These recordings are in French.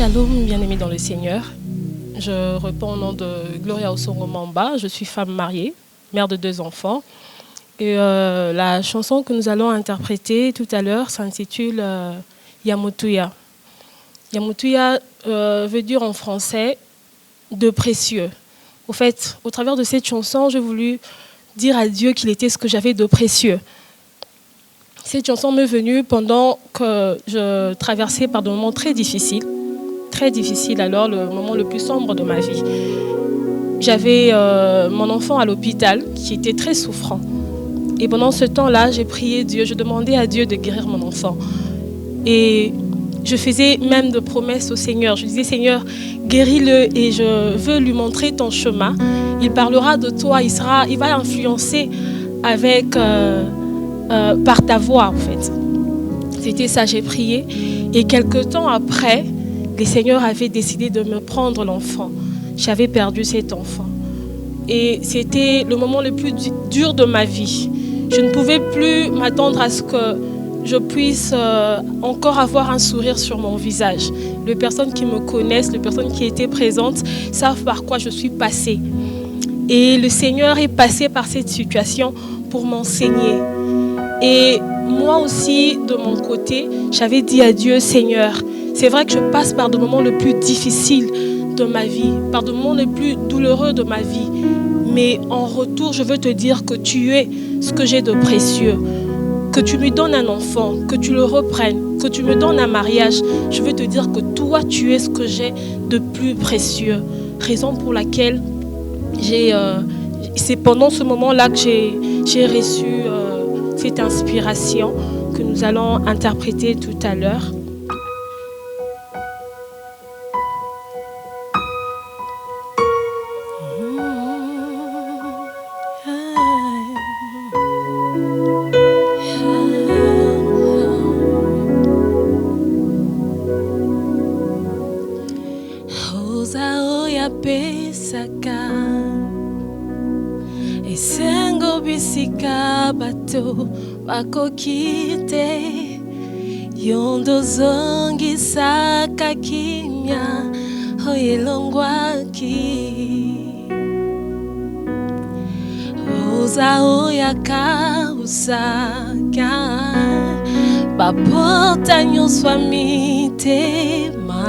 Shalom, bien-aimés dans le Seigneur. Je réponds au nom de Gloria Osongo Mamba. Je suis femme mariée, mère de 2 enfants. Et la chanson que nous allons interpréter tout à l'heure s'intitule Yamutuya. Yamutuya veut dire en français de précieux. Au fait, au travers de cette chanson, j'ai voulu dire à Dieu qu'il était ce que j'avais de précieux. Cette chanson m'est venue pendant que je traversais par des moments très difficiles. Très difficile, alors le moment le plus sombre de ma vie. J'avais mon enfant à l'hôpital qui était très souffrant. Et pendant ce temps-là, j'ai prié Dieu, je demandais à Dieu de guérir mon enfant. Et je faisais même de promesses au Seigneur. Je disais, Seigneur, guéris-le et je veux lui montrer ton chemin. Il parlera de toi, il va influencer avec, par ta voix en fait. C'était ça, j'ai prié. Et quelque temps après, le Seigneur avait décidé de me prendre l'enfant. J'avais perdu cet enfant. Et c'était le moment le plus dur de ma vie. Je ne pouvais plus m'attendre à ce que je puisse encore avoir un sourire sur mon visage. Les personnes qui me connaissent, les personnes qui étaient présentes, savent par quoi je suis passée. Et le Seigneur est passé par cette situation pour m'enseigner. Et moi aussi, de mon côté, j'avais dit à Dieu, Seigneur, c'est vrai que je passe par des moments les plus difficiles de ma vie, par des moments les plus douloureux de ma vie. Mais en retour, je veux te dire que tu es ce que j'ai de précieux. Que tu me donnes un enfant, que tu le reprennes, que tu me donnes un mariage. Je veux te dire que toi, tu es ce que j'ai de plus précieux. Raison pour laquelle c'est pendant ce moment-là que j'ai reçu cette inspiration que nous allons interpréter tout à l'heure. Esengo bisika bato bakokite yondo zongi saka kimya hoyelongwaki oza oyaka usaka bapota nyoswa mitema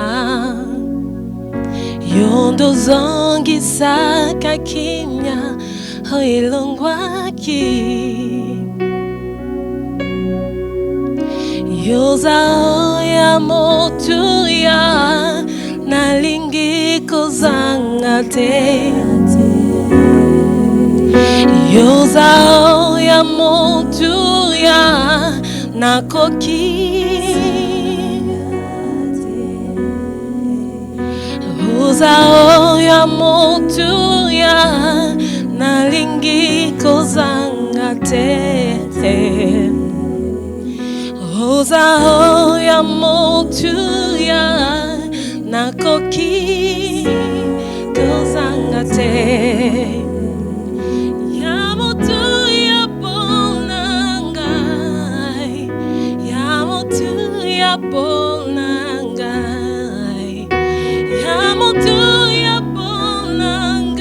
yondo zongi saka kimya hoyelongwaki yoza oya motuya nalingi kozanga te yoza oya motuya nakoki yoza oya motuya nalingi kozanga te oza oya motuya nakoki kozanga te ya motuya bonangai ya motuya bonangai ya motuya bonangai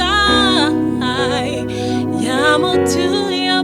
ya motuya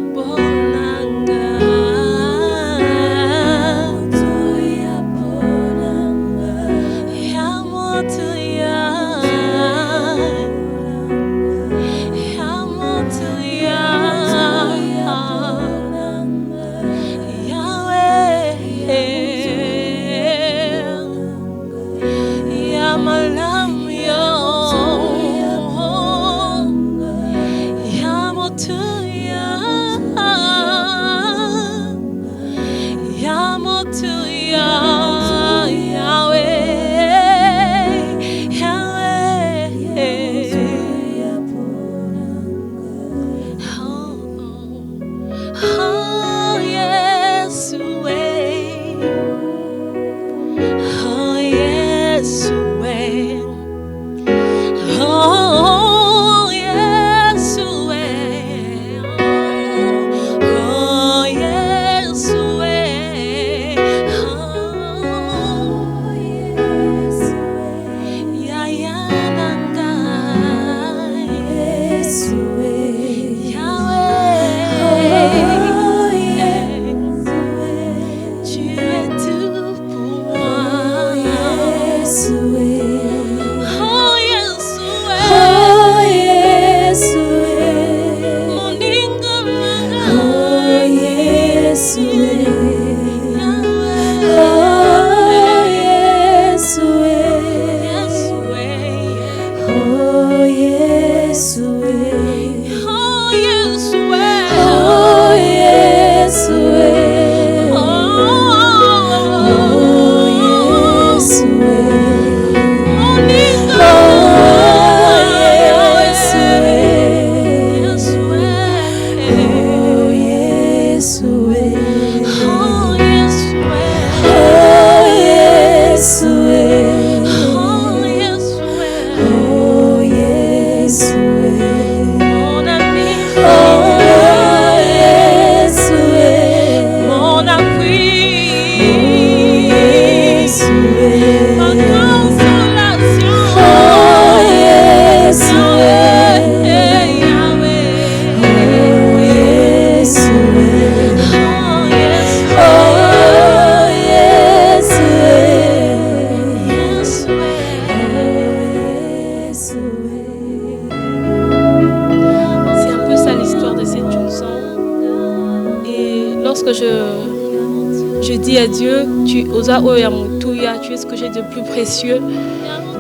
Je dis à Dieu, tu es ce que j'ai de plus précieux.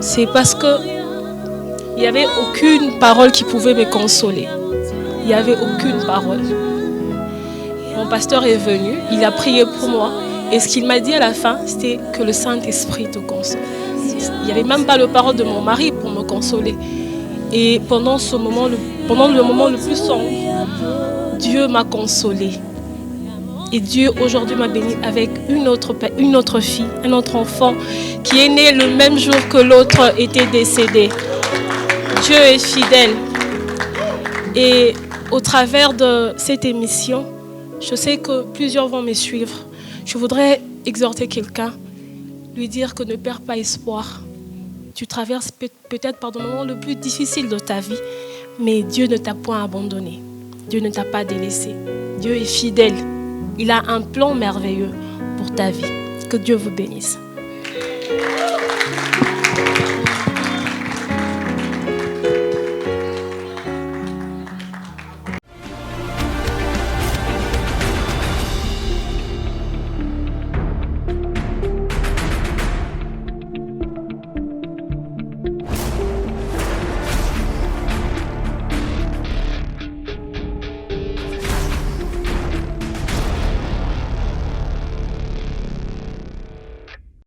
C'est parce que il n'y avait aucune parole qui pouvait me consoler. Il n'y avait aucune parole. Mon pasteur est venu, il a prié pour moi. Et ce qu'il m'a dit à la fin, c'était que le Saint-Esprit te console. Il n'y avait même pas la parole de mon mari pour me consoler. Et pendant le moment le plus sombre, Dieu m'a consolé. Et Dieu aujourd'hui m'a béni avec une autre fille, un autre enfant qui est né le même jour que l'autre était décédé. Dieu est fidèle. Et au travers de cette émission, je sais que plusieurs vont me suivre. Je voudrais exhorter quelqu'un, lui dire que ne perds pas espoir. Tu traverses peut-être par le moment le plus difficile de ta vie, mais Dieu ne t'a point abandonné. Dieu ne t'a pas délaissé. Dieu est fidèle. Il a un plan merveilleux pour ta vie. Que Dieu vous bénisse.